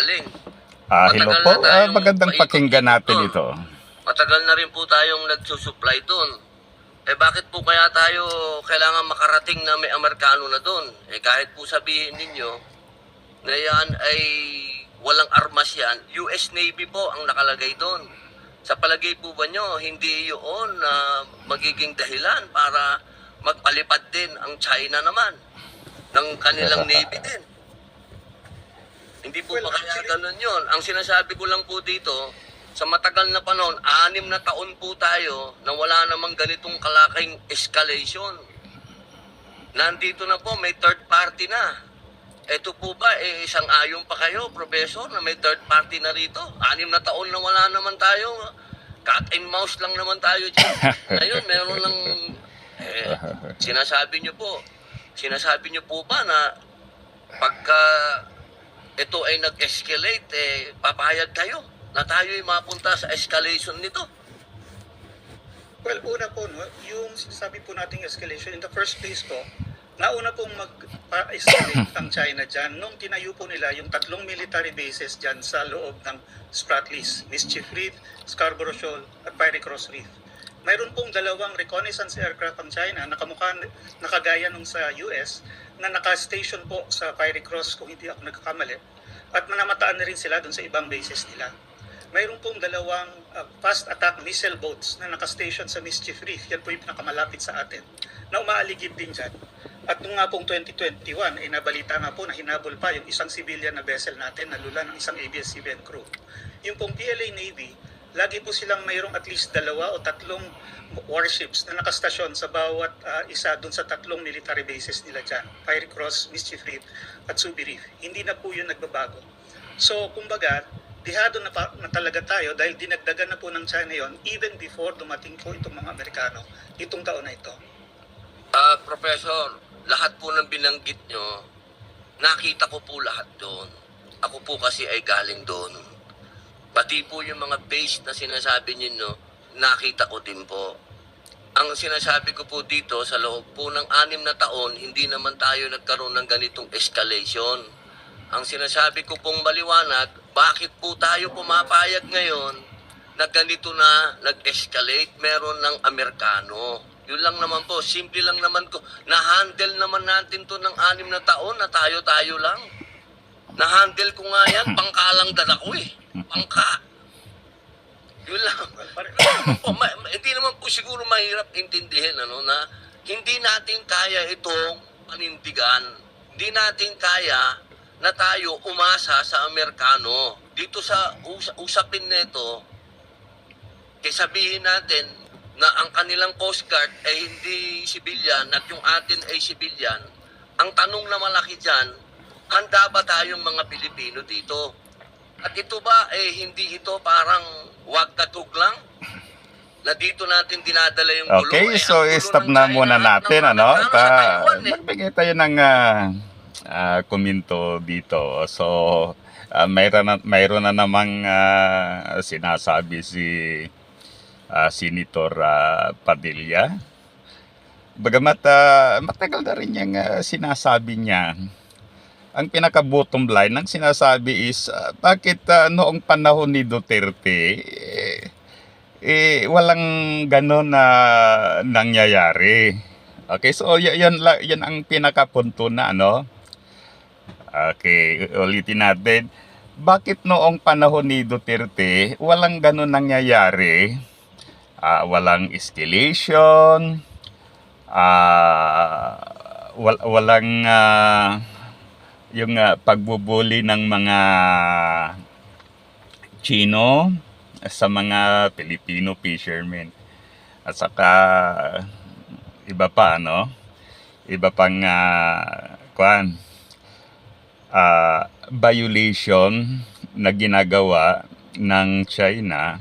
galing. Hello Matagal po. na tayong Magandang pakinggan natin paikot-ikot ito. doon. Matagal na rin po tayong nagsusupply doon. Bakit po kaya tayo kailangan makarating na may Amerikano na doon? Kahit po sabihin ninyo na yan ay walang armas yan, US Navy po ang nakalagay doon. Sa palagay po ba nyo, hindi yun na magiging dahilan para magpalipad din ang China naman ng kanilang Navy din? Hindi po ba kaya ganun yun? Ang sinasabi ko lang po dito, sa matagal na panahon, 6 na taon po tayo na wala namang ganitong kalaking escalation. Nandito na po, may third party na. Ito po ba, isang ayon pa kayo, Professor, na may third party na rito? 6 na taon na wala naman tayo. Cat and mouse lang naman tayo dyan. Ngayon, meron lang, sinasabi nyo po ba na pagka ito ay nag-escalate, papayag kayo na tayo ay mapunta sa escalation nito? Well, una po, no, yung sinasabi po nating escalation, in the first place po, nauna pong mag-escalate ang China dyan nung tinayo po nila yung 3 military bases dyan sa loob ng Spratlys, Mischief Reef, Scarborough Shoal, at Fiery Cross Reef. Mayroon pong 2 reconnaissance aircraft ang China na nakagaya nung sa US na naka-station po sa Fiery Cross kung hindi ako nagkakamali, at manamataan na rin sila dun sa ibang bases nila. Mayroon pong 2 fast attack missile boats na naka-station sa Mischief Reef. Yan po yung pinakamalapit sa atin na umaaligid din dyan. At nung nga pong 2021, nabalita nga po na hinabol pa yung isang civilian na vessel natin na lula ng isang ABS-CBN crew. Yung pong PLA Navy, lagi po silang mayroong at least 2 o 3 warships na nakastasyon sa bawat isa dun sa 3 military bases nila dyan. Fiery Cross, Mischief Reef, at Subi Reef. Hindi na po yun nagbabago. So, kumbaga, dihado na talaga tayo dahil dinagdagan na po ng China yon even before dumating po itong mga Amerikano itong taon na ito. Professor, lahat po ng binanggit nyo, nakita ko po lahat doon. Ako po kasi ay galing doon. Pati po yung mga base na sinasabi niyo, nakita ko din po. Ang sinasabi ko po dito, sa loob po ng 6 na taon, hindi naman tayo nagkaroon ng ganitong escalation. Ang sinasabi ko pong maliwanag, bakit po tayo pumapayag ngayon na ganito na nag-escalate, meron ng Amerikano? Yun lang naman po, simple lang naman ko. Na-handle naman natin to ng 6 na taon na tayo-tayo lang. Na-handle ko nga yan, pangka lang dala ko Pangka. Yun lang. Hindi naman po siguro mahirap intindihin na hindi natin kaya itong panindigan. Hindi natin kaya na tayo umasa sa Amerikano. Dito sa usapin nito, sabihin natin na ang kanilang Coast Guard ay hindi civilian at yung atin ay civilian. Ang tanong na malaki dyan, handa ba tayong mga Pilipino dito? At ito ba, hindi ito parang wag katug lang? Na dito natin dinadala yung gulo. Okay, so stop na muna natin, magbigay tayo ng komento dito. So, mayroon na namang sinasabi si Senator Padilla. Bagamat matagal na rin yung sinasabi niya. Ang pinaka-bottom line ng sinasabi is bakit noong panahon ni Duterte walang ganon na nangyayari. Okay, so yan ang pinaka-punto na Okay, ulitin natin. Bakit noong panahon ni Duterte walang ganon nangyayari? Walang escalation, walang yung pagbubuli ng mga Chino sa mga Filipino fishermen. At saka iba pa iba pang violation na ginagawa ng China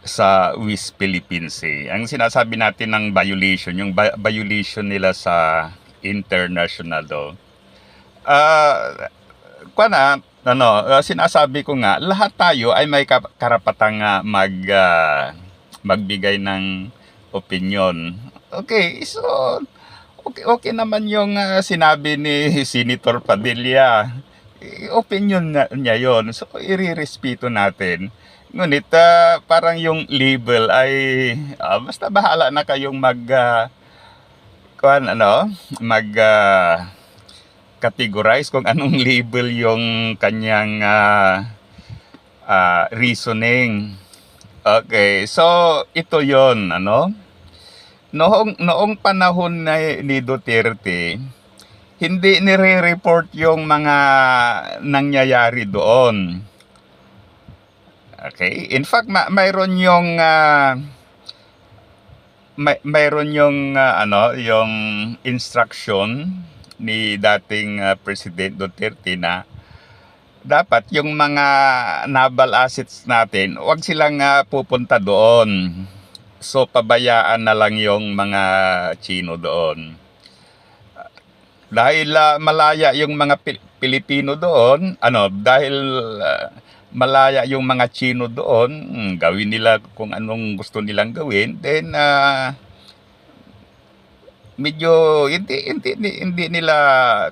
sa West Philippine Sea. Ang sinasabi natin ng violation, yung violation nila sa international law. Sinasabi ko nga, lahat tayo ay may karapatang magbigay ng opinion. Okay, so okay naman yung sinabi ni Senator Padilla. Opinion niya yon. So, irirespeto natin. Ngunit parang yung label ay basta bahala na kayong mag categorize kung anong label yung kanyang reasoning. Okay, so ito yon, ano? Noong panahon ni Duterte, hindi nire-report yung mga nangyayari doon. Okay? In fact, mayroon yung mayroon yung yung instruction ni dating President Duterte na dapat yung mga naval assets natin, wag silang pupunta doon. So pabayaan na lang yung mga Chino doon. Dahil malaya yung mga Pilipino doon, dahil malaya yung mga Chino doon, gawin nila kung anong gusto nilang gawin, then medyo hindi nila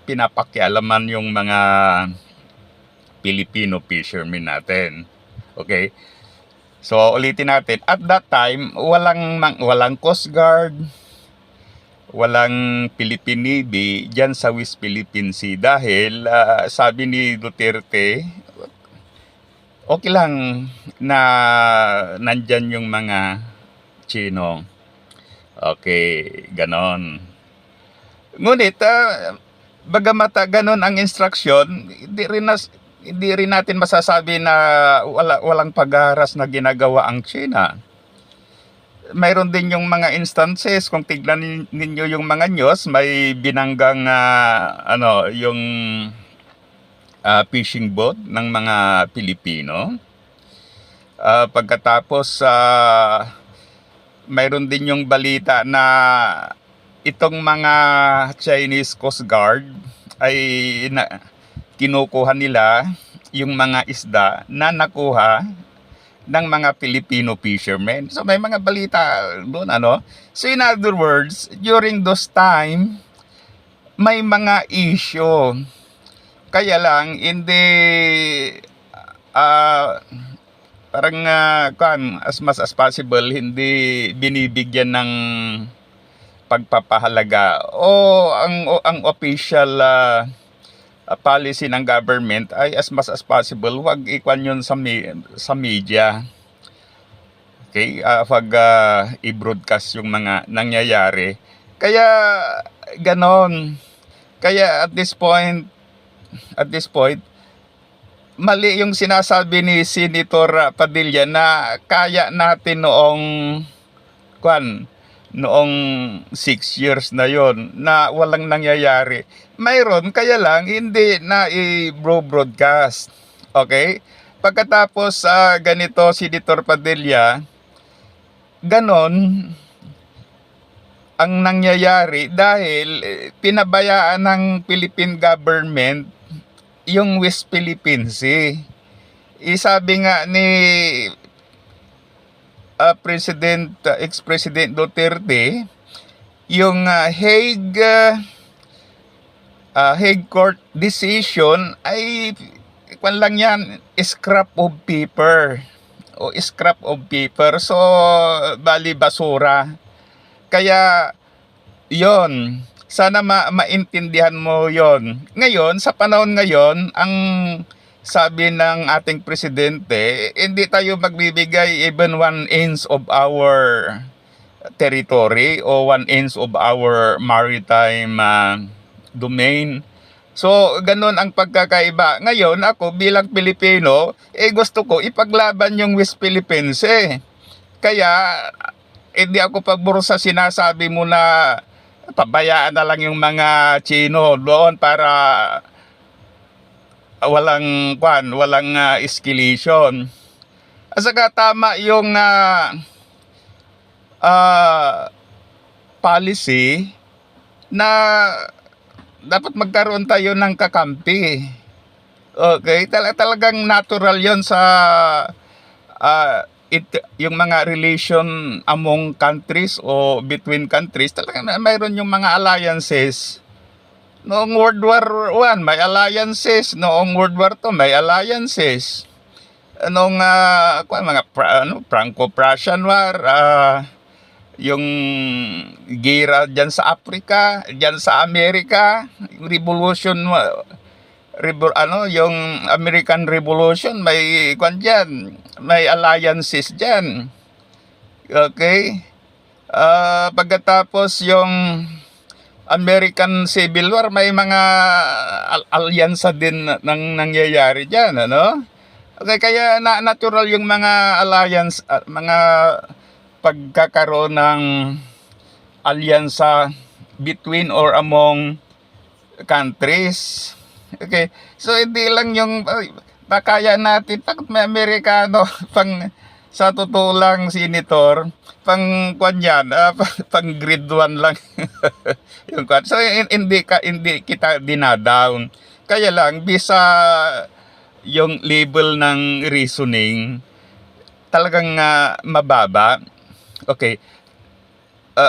pinapakialaman yung mga Filipino fishermen natin. Okay? So ulitin natin, at that time walang Coast Guard, walang Philippine Navy diyan sa West Philippine Sea dahil sabi ni Duterte, okay lang na nandyan yung mga Chino. Okay, ganon. Ngunit, bagamat ganon ang instruction, hindi rin natin masasabi na walang pagharas na ginagawa ang China. Mayroon din yung mga instances, kung tignan ninyo yung mga news, may binanggang yung fishing boat ng mga Pilipino. Pagkatapos mayroon din yung balita na itong mga Chinese Coast Guard ay kinukuha nila yung mga isda na nakuha ng mga Filipino fishermen. So may mga balita doon, So in other words, during those time, may mga issue. Kaya lang, hindi parang as much as possible, hindi binibigyan ng pagpapahalaga. O ang official policy ng government ay as much as possible, wag ikwan yun sa media. Okay? Wag i-broadcast yung mga nangyayari. Kaya ganon. Kaya at this point, mali yung sinasabi ni Senator Padilla na kaya natin noong 6 years na yon na walang nangyayari. Mayroon, kaya lang hindi na i-broadcast. Okay? Pagkatapos ganito, Senator Padilla, ganon ang nangyayari dahil pinabayaan ng Philippine government yung West Philippine Sea. Sabi nga ni ex-President Duterte, yung Hague Court decision ay kwan lang yan, scrap of paper. So bali basura. Kaya yon, sana maintindihan mo yon. Ngayon, sa panahon ngayon, ang sabi ng ating presidente, hindi tayo magbibigay even 1 inch of our territory o 1 inch of our maritime domain. So, ganun ang pagkakaiba. Ngayon, ako bilang Pilipino, gusto ko ipaglaban yung West Philippine Sea. Kaya, hindi ako pabor sa sinasabi mo na pabayaan na lang yung mga Chino doon para walang escalation. At saka tama yung policy na dapat magkaroon tayo ng kakampi. Okay? Talagang natural yon sa yung mga relation among countries o between countries. Talagang mayroon yung mga alliances Noong World War I, may alliances. Noong World War II, may alliances. Noong Franco-Prussian War, yung gera dyan sa Africa, dyan sa Amerika, yung revolution, yung American Revolution, may dyan, may alliances dyan. Okay? Pagkatapos yung American Civil War, may mga alyansa din nang nangyayari dyan, ano? Okay, kaya natural yung mga alliance, mga pagkakaroon ng alyansa between or among countries. Okay, so hindi lang yung kaya natin, pag may Amerikano, sa totoo lang, Senator, pang grade 1 lang. Yung so hindi kita dinadown. Kaya lang bisa yung level ng reasoning talagang mababa. Okay.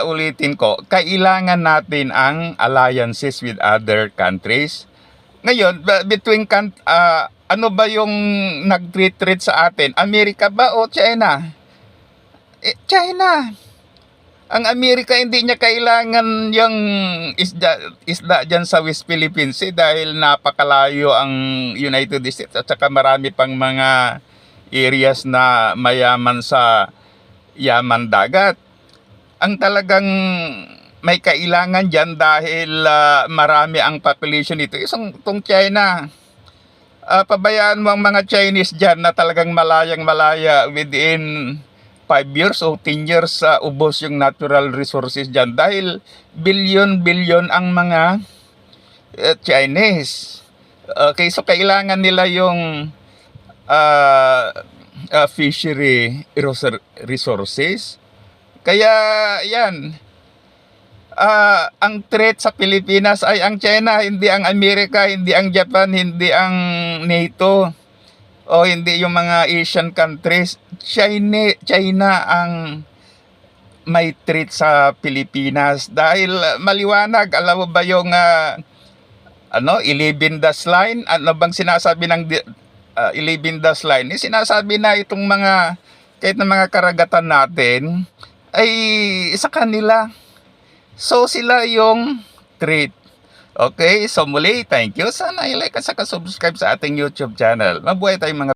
Ulitin ko, kailangan natin ang alliances with other countries. Ngayon, between ano ba yung nag-treat sa atin? Amerika ba o China? China. Ang Amerika hindi niya kailangan yung isda dyan sa West Philippines dahil napakalayo ang United States at saka marami pang mga areas na mayaman sa yaman dagat. Ang talagang may kailangan dyan dahil marami ang population nito. Itong China. Pabayaan mo ang mga Chinese dyan na talagang malayang-malaya within 5 years o 10 years ubos yung natural resources dyan dahil billion ang mga Chinese. Okay, so kailangan nila yung fishery resources. Kaya yan, ang threat sa Pilipinas ay ang China, hindi ang Amerika, hindi ang Japan, hindi ang NATO, o hindi yung mga Asian countries. China ang may threat sa Pilipinas dahil maliwanag. Alam mo ba yung 11 dash line? Ano bang sinasabi ng 11 dash line? Sinasabi na itong mga kahit na mga karagatan natin ay sa kanila. So sila yung threat. Okay, so muli, thank you. Sana i-like at saka subscribe sa ating YouTube channel. Mabuhay tayong mga